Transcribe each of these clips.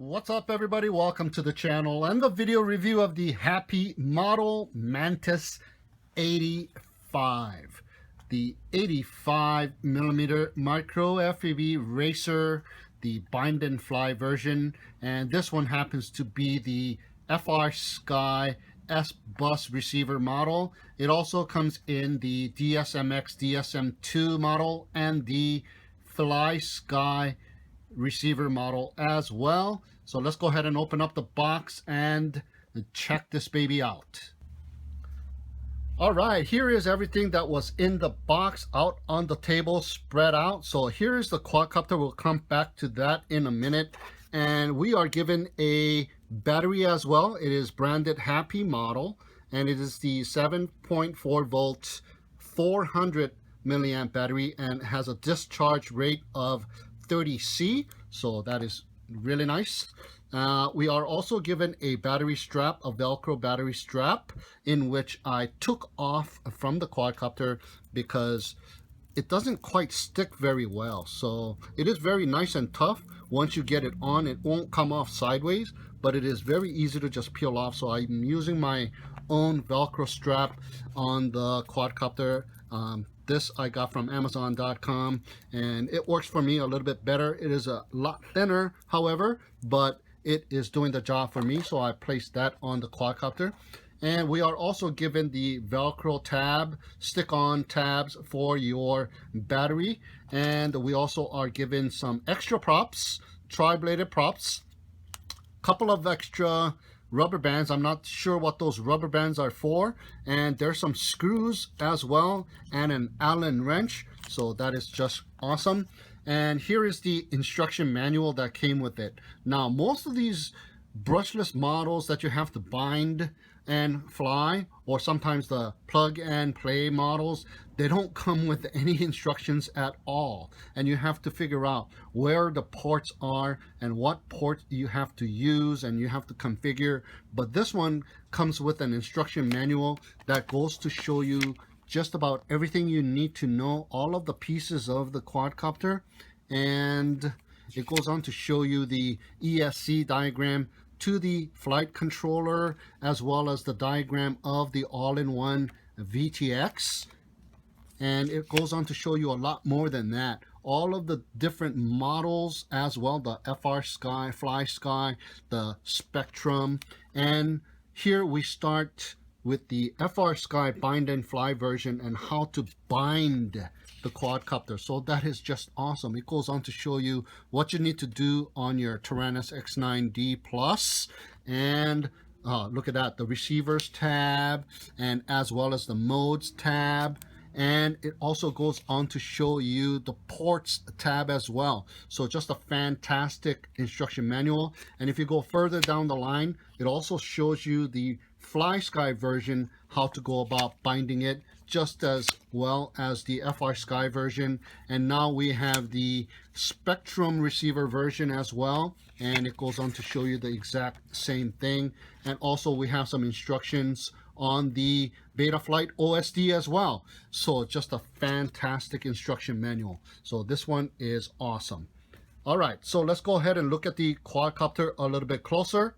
What's up, everybody? Welcome to the channel and the video review of the Happymodel Mantis85, the 85mm micro FPV racer, the bind and fly version, and this one happens to be the Frsky S-Bus receiver model. It also comes in the DSMX DSM2 model and the FlySky receiver model as well. So let's go ahead and open up the box and check this baby out. All right, here is everything that was in the box out on the table, spread out. So here is the quadcopter. We'll come back to that in a minute. And we are given a battery as well. It is branded Happymodel, and it is the 7.4 volt 400 milliamp battery, and has a discharge rate of 30C, so that is really nice. We are also given a battery strap, a Velcro battery strap, in which I took off from the quadcopter because it doesn't quite stick very well. So it is very nice and tough. Once you get it on, it won't come off sideways, but it is very easy to just peel off. So I'm using my own Velcro strap on the quadcopter. This I got from Amazon.com, and it works for me a little bit better. It is a lot thinner, however, but it is doing the job for me, so I placed that on the quadcopter. And we are also given the Velcro tab, stick-on tabs for your battery, and we also are given some extra props, tri-bladed props, couple of extra rubber bands. I'm not sure what those rubber bands are for, and there's some screws as well and an Allen wrench, so that is just awesome. And here is the instruction manual that came with it. Now, most of these brushless models that you have to bind and fly, or sometimes the plug and play models, they don't come with any instructions at all, and you have to figure out where the ports are and what port you have to use, and you have to configure. But this one comes with an instruction manual that goes to show you just about everything you need to know, all of the pieces of the quadcopter, and it goes on to show you the ESC diagram to the flight controller, as well as the diagram of the all-in-one VTX. And it goes on to show you a lot more than that. All of the different models as well, the Frsky, FlySky, the Spectrum. And here we start with the Frsky bind and fly version and how to bind the quadcopter. So that is just awesome. It goes on to show you what you need to do on your Tyrannus X9D Plus, and look at that, the receivers tab, and as well as the modes tab. And it also goes on to show you the ports tab as well. So just a fantastic instruction manual. And if you go further down the line, it also shows you the FlySky version, how to go about binding it, just as well as the Frsky version. And now we have the Spectrum receiver version as well, and it goes on to show you the exact same thing. And also we have some instructions on the Betaflight OSD as well. So just a fantastic instruction manual. So this one is awesome. All right, so let's go ahead and look at the quadcopter a little bit closer.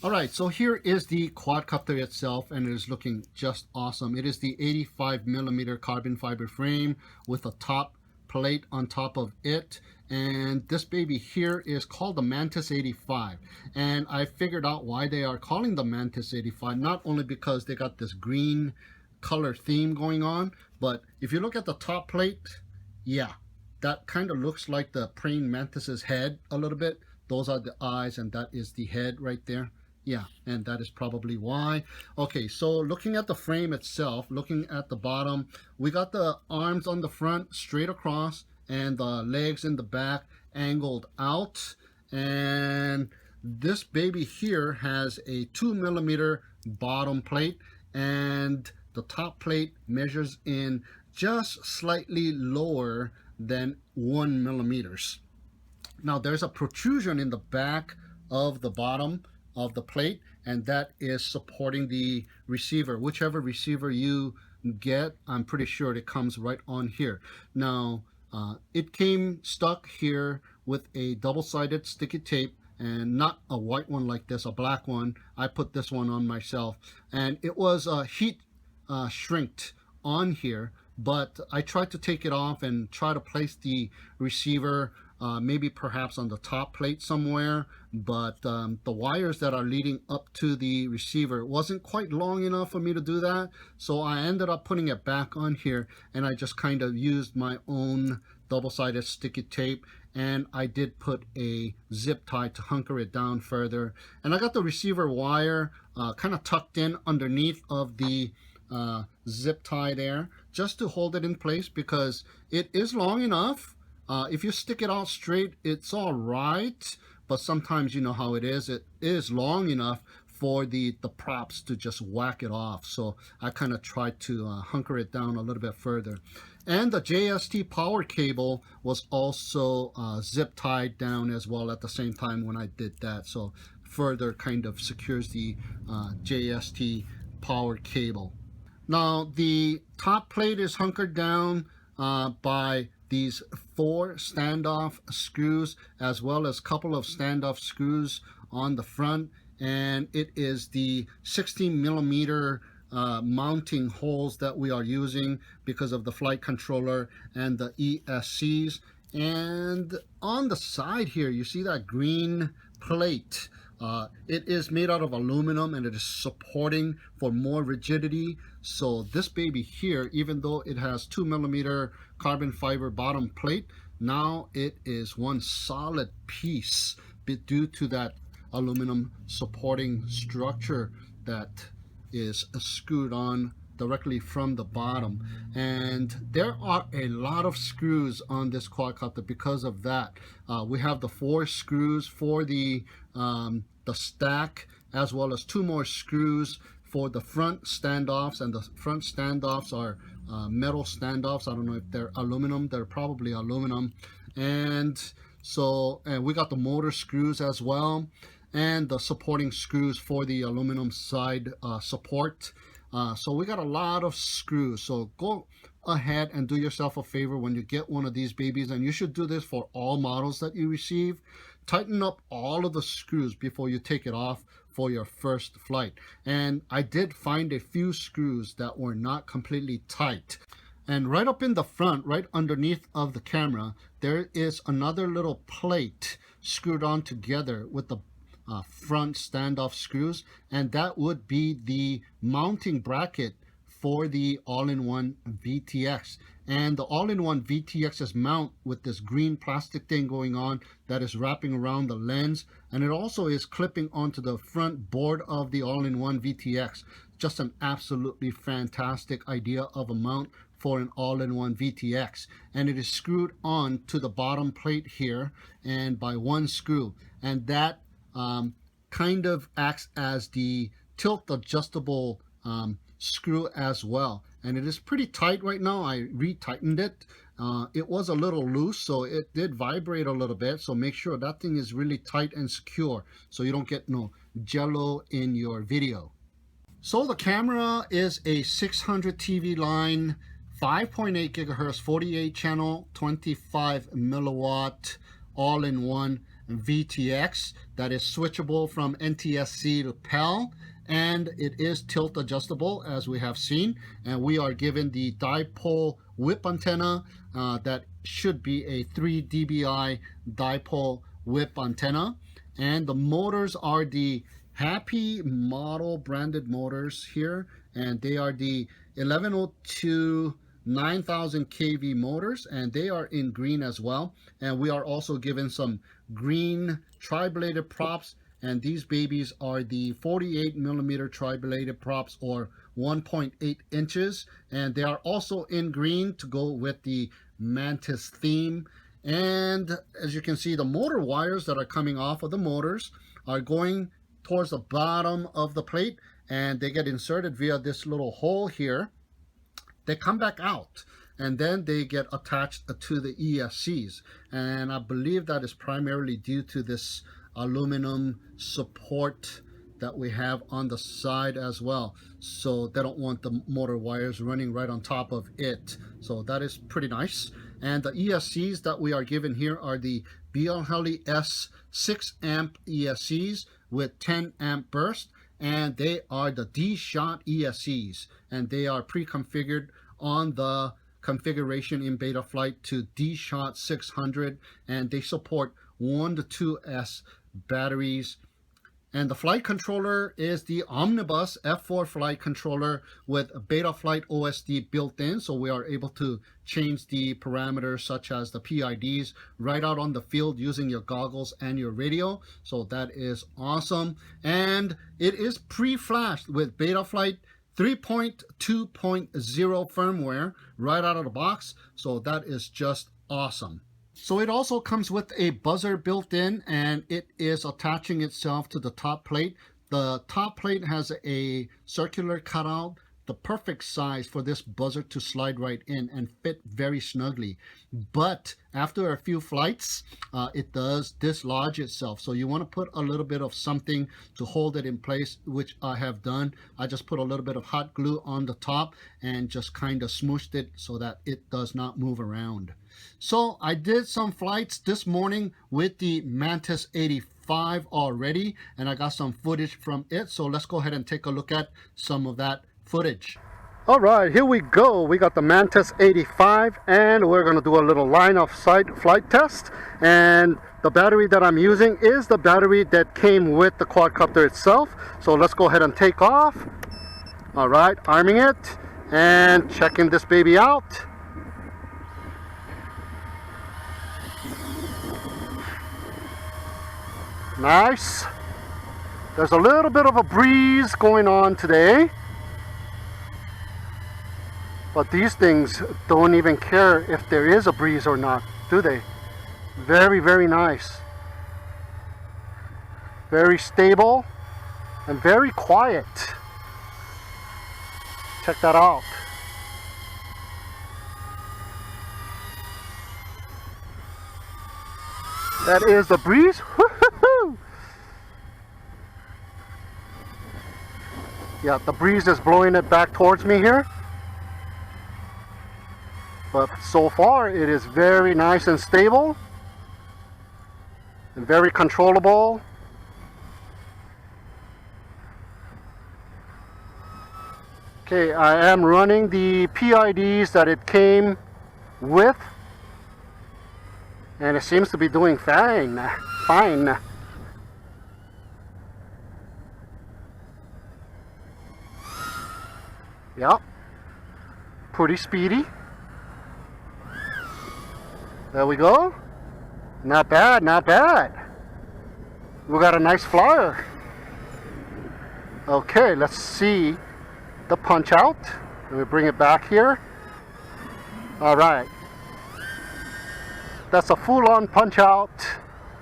All right, so here is the quadcopter itself, and it is looking just awesome. It is the 85mm carbon fiber frame with a top plate on top of it, and this baby here is called the Mantis85. And I figured out why they are calling the Mantis85, not only because they got this green color theme going on, but if you look at the top plate, yeah, that kind of looks like the praying mantis's head a little bit. Those are the eyes, and that is the head right there. Yeah, and that is probably why. Okay, so looking at the frame itself, looking at the bottom, we got the arms on the front straight across, and the legs in the back angled out. And this baby here has a 2mm bottom plate, and the top plate measures in just slightly lower than 1mm. Now there's a protrusion in the back of the bottom of the plate, and that is supporting the receiver. Whichever receiver you get, I'm pretty sure it comes right on here. Now it came stuck here with a double-sided sticky tape and not a white one like this, a black one. I put this one on myself, and it was heat shrinked on here, but I tried to take it off and try to place the receiver maybe perhaps on the top plate somewhere, but the wires that are leading up to the receiver wasn't quite long enough for me to do that, so I ended up putting it back on here, and I just kind of used my own double-sided sticky tape, and I did put a zip tie to hunker it down further, and I got the receiver wire kind of tucked in underneath of the zip tie there just to hold it in place, because it is long enough. If you stick it out straight, it's all right, but sometimes you know how it is long enough for the props to just whack it off. So I kind of tried to hunker it down a little bit further. And the JST power cable was also zip tied down as well at the same time when I did that, so further kind of secures the JST power cable. Now the top plate is hunkered down by these 4 standoff screws, as well as a couple of standoff screws on the front, and it is the 16mm mounting holes that we are using because of the flight controller and the ESCs. And on the side here, you see that green plate. It is made out of aluminum, and it is supporting for more rigidity. So this baby here, even though it has 2mm carbon fiber bottom plate, now it is one solid piece due to that aluminum supporting structure that is screwed on directly from the bottom. And there are a lot of screws on this quadcopter because of that. We have the 4 screws for the stack, as well as 2 more screws for the front standoffs, and the front standoffs are metal standoffs. I don't know if they're aluminum. They're probably aluminum. And so, and we got the motor screws as well, and the supporting screws for the aluminum side support. So we got a lot of screws. So go ahead and do yourself a favor when you get one of these babies, and you should do this for all models that you receive. Tighten up all of the screws before you take it off for your first flight. And I did find a few screws that were not completely tight. And right up in the front, right underneath of the camera, there is another little plate screwed on together with the front standoff screws, and that would be the mounting bracket for the all-in-one VTX. And the all-in-one VTX is mount with this green plastic thing going on that is wrapping around the lens, and it also is clipping onto the front board of the all-in-one VTX. Just an absolutely fantastic idea of a mount for an all-in-one VTX, and it is screwed on to the bottom plate here, and by 1 screw, and that kind of acts as the tilt adjustable screw as well. And it is pretty tight right now. I re-tightened it. It was a little loose, so it did vibrate a little bit, so make sure that thing is really tight and secure so you don't get no jello in your video. So the camera is a 600 TV line, 5.8 gigahertz, 48 channel, 25 milliwatt, all-in-one VTX that is switchable from NTSC to PAL, and it is tilt adjustable as we have seen, and we are given the dipole whip antenna that should be a 3 dBi dipole whip antenna, and the motors are the Happymodel branded motors here, and they are the 1102 9000 kV motors, and they are in green as well. And we are also given some green tri-bladed props, and these babies are the 48mm tri-bladed props, or 1.8 inches, and they are also in green to go with the Mantis theme. And as you can see, the motor wires that are coming off of the motors are going towards the bottom of the plate, and they get inserted via this little hole here. They come back out, and then they get attached to the ESCs, and I believe that is primarily due to this aluminum support that we have on the side as well, so they don't want the motor wires running right on top of it. So that is pretty nice. And the ESCs that we are given here are the BL Heli S 6 amp ESCs with 10 amp burst, and they are the D-Shot ESCs, and they are pre-configured on the configuration in Betaflight to D-Shot 600, and they support 1 to 2S batteries. And the flight controller is the Omnibus F4 flight controller with Betaflight OSD built in, so we are able to change the parameters such as the PIDs right out on the field using your goggles and your radio. So that is awesome. And it is pre-flashed with Betaflight 3.2.0 firmware right out of the box, so that is just awesome. So it also comes with a buzzer built in, and it is attaching itself to the top plate. The top plate has a circular cutout, the perfect size for this buzzer to slide right in and fit very snugly. But after a few flights, it does dislodge itself. So you want to put a little bit of something to hold it in place, which I have done. I just put a little bit of hot glue on the top and just kind of smooshed it so that it does not move around. So I did some flights this morning with the Mantis 85 already, and I got some footage from it. So let's go ahead and take a look at some of that footage. All right, here we go. We got the Mantis 85, and we're going to do a little line of sight flight test. And the battery that I'm using is the battery that came with the quadcopter itself. So let's go ahead and take off. All right, arming it and checking this baby out. Nice. There's a little bit of a breeze going on today, but these things don't even care if there is a breeze or not, do they? Very, very nice. Very stable and very quiet. Check that out. That is the breeze. Yeah, the breeze is blowing it back towards me here. But so far it is very nice and stable and very controllable. Okay, I am running the PIDs that it came with, and it seems to be doing fine. Yep, pretty speedy. There we go. Not bad, not bad. We got a nice flyer. Okay, let's see the punch out. Let me bring it back here. All right. That's a full-on punch out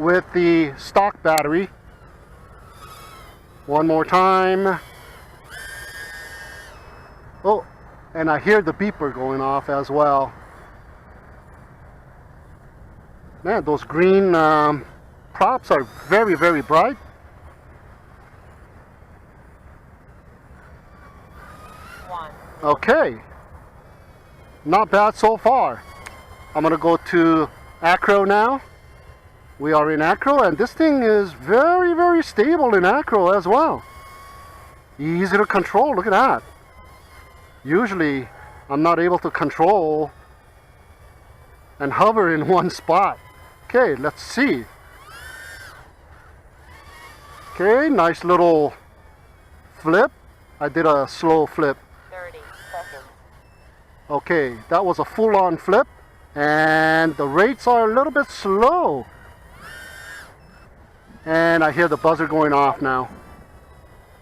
with the stock battery. One more time. Oh, and I hear the beeper going off as well. Man, those green props are very, very bright. Okay, not bad so far. I'm gonna go to acro now. We are in acro, and this thing is very, very stable in acro as well. Easy to control. Look at that. Usually I'm not able to control and hover in one spot. Okay, let's see. Okay, nice little flip. I did a slow flip. 30 seconds. Okay, that was a full-on flip, and the rates are a little bit slow. And I hear the buzzer going off now.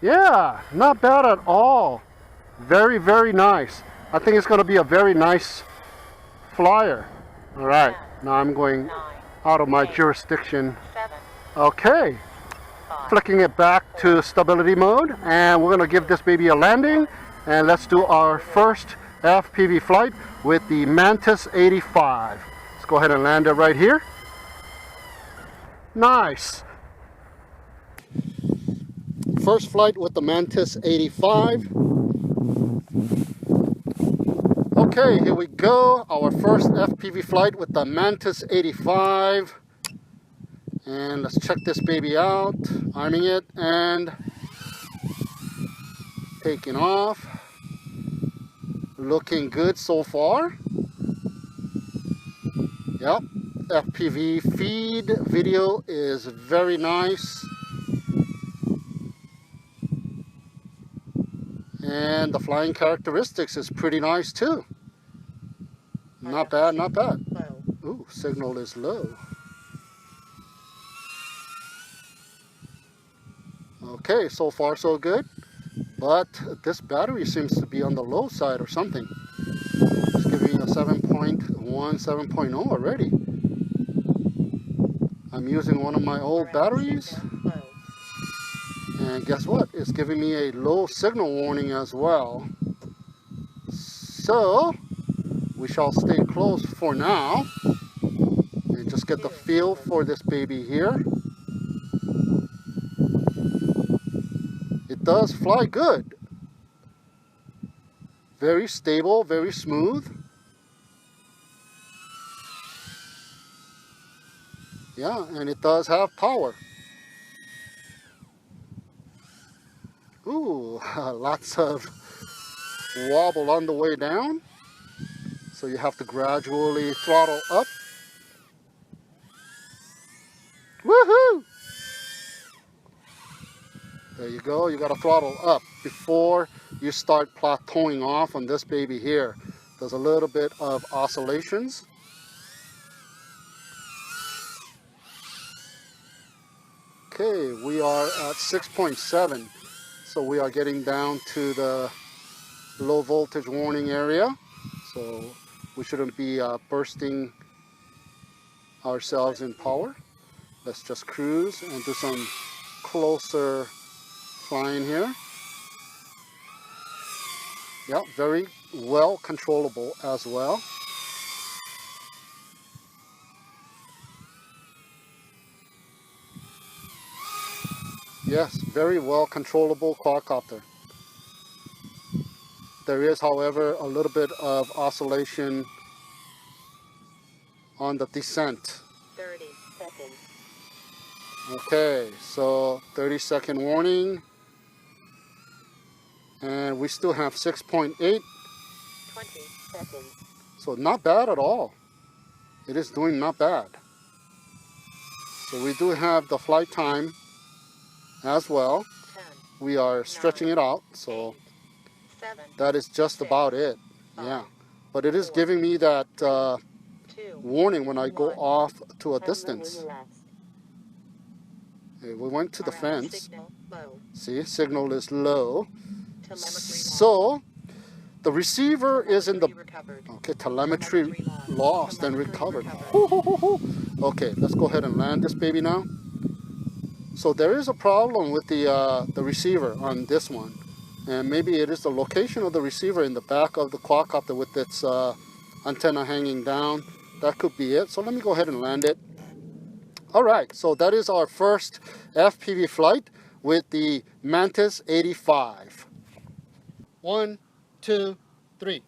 Yeah, not bad at all. Very, very nice. I think it's going to be a very nice flyer. All right, now I'm going out of my jurisdiction. Okay, flicking it back to stability mode, and we're going to give this baby a landing, and let's do our first FPV flight with the Mantis 85. Let's go ahead and land it right here. Nice. First flight with the Mantis 85. Okay, here we go. Our first FPV flight with the Mantis 85. And let's check this baby out. Arming it and taking off. Looking good so far. Yep, FPV feed video is very nice. And the flying characteristics is pretty nice too. Not bad, not bad. Ooh, signal is low. Okay, so far so good. But this battery seems to be on the low side or something. It's giving me a 7.1, 7.0 already. I'm using one of my old batteries. And guess what? It's giving me a low signal warning as well. So, we shall stay close for now. And just get the feel for this baby here. It does fly good. Very stable, very smooth. Yeah, and it does have power. Ooh, lots of wobble on the way down. So you have to gradually throttle up. Woohoo! There you go, you gotta throttle up before you start plateauing off on this baby here. There's a little bit of oscillations. Okay, we are at 6.7. So we are getting down to the low voltage warning area. So we shouldn't be bursting ourselves in power. Let's just cruise and do some closer flying here. Yeah, very well controllable as well. Yes, very well controllable quadcopter. There is, however, a little bit of oscillation on the descent. 30 seconds. Okay, so 30-second warning. And we still have 6.8. 20 seconds. So not bad at all. It is doing not bad. So we do have the flight time as well. 10, We are stretching it out, so 7, that is just about it. Yeah, but it is giving me that 2, warning when I go 1. off to a 10 distance. when relaxed. Okay, we went to the RF fence. signal low. See, signal is low. Telemetry So the receiver is in the recovered. okay. Telemetry lost and recovered. Recovered. Okay, let's go ahead and land this baby now. So there is a problem with the receiver on this one, and maybe it is the location of the receiver in the back of the quadcopter with its antenna hanging down. That could be it. So let me go ahead and land it. All right, so that is our first FPV flight with the Mantis85. 1, 2, 3.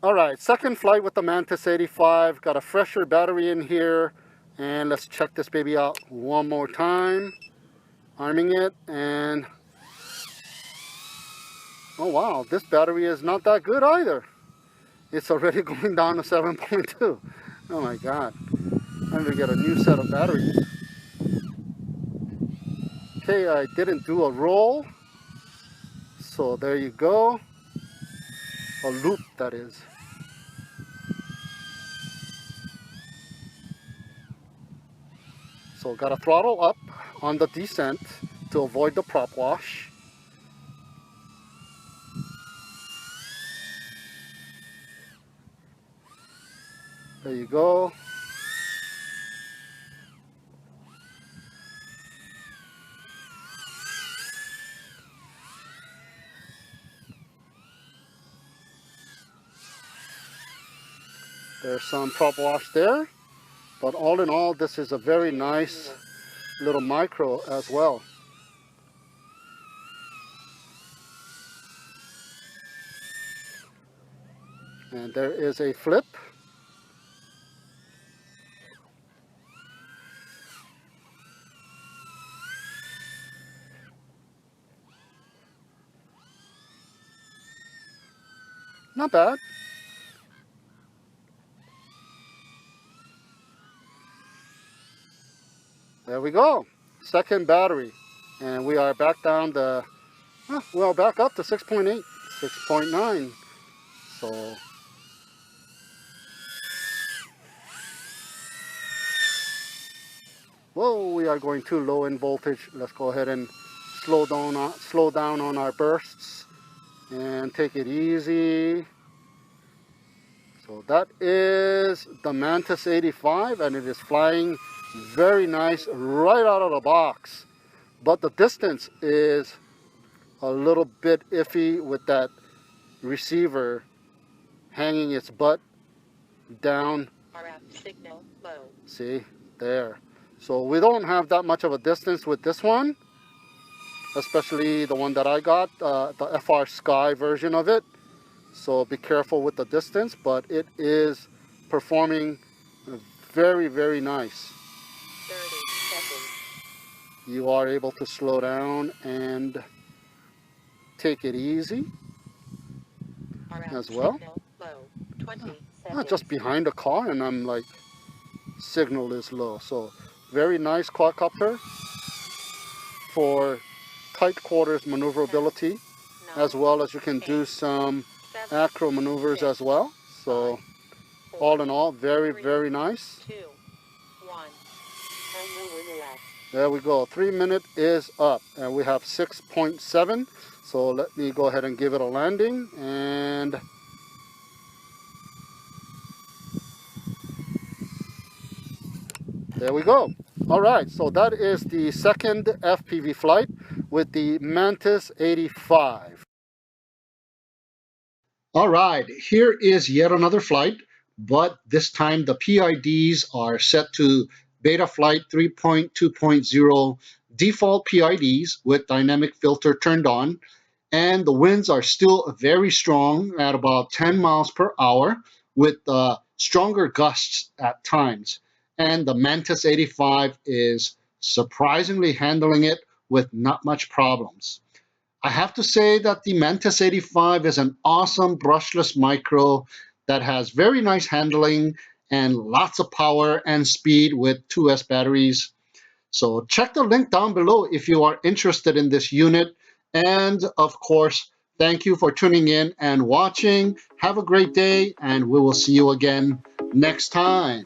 All right, second flight with the Mantis85. Got a fresher battery in here. And let's check this baby out one more time. Arming it and... oh wow, this battery is not that good either. It's already going down to 7.2. Oh my god. I'm gonna get a new set of batteries. Okay, I didn't do a roll. So there you go. A loop, that is. So got to throttle up on the descent to avoid the prop wash. There you go. There's some prop wash there. But all in all, this is a very nice little micro as well. And there is a flip. Not bad. There we go. Second battery. And we are back down to, well, back up to 6.8, 6.9. So, whoa, we are going too low in voltage. Let's go ahead and slow down on our bursts and take it easy. So that is the Mantis 85, and it is flying very nice right out of the box. But the distance is a little bit iffy with that receiver hanging its butt down. RF signal low. See, there. So we don't have that much of a distance with this one, especially the one that I got, the Frsky version of it. So be careful with the distance, but it is performing very, very nice. 30 seconds. You are able to slow down and take it easy RF as well. signal low. 20 seconds. Not just behind the car, and I'm like, signal is low. So very nice quadcopter for tight quarters maneuverability, as well as you can do some acro maneuvers as well. So all in all, very, very nice. 2, 1. There we go. 3 minute is up, and we have 6.7. So let me go ahead and give it a landing, and there we go. All right, so that is the second FPV flight with the Mantis 85. All right, here is yet another flight, but this time the PIDs are set to Beta Flight 3.2.0 default PIDs with dynamic filter turned on, and the winds are still very strong at about 10 miles per hour with stronger gusts at times. And the Mantis 85 is surprisingly handling it with not much problems. I have to say that the Mantis 85 is an awesome brushless micro that has very nice handling and lots of power and speed with 2S batteries. So check the link down below if you are interested in this unit. And of course, thank you for tuning in and watching. Have a great day, and we will see you again next time.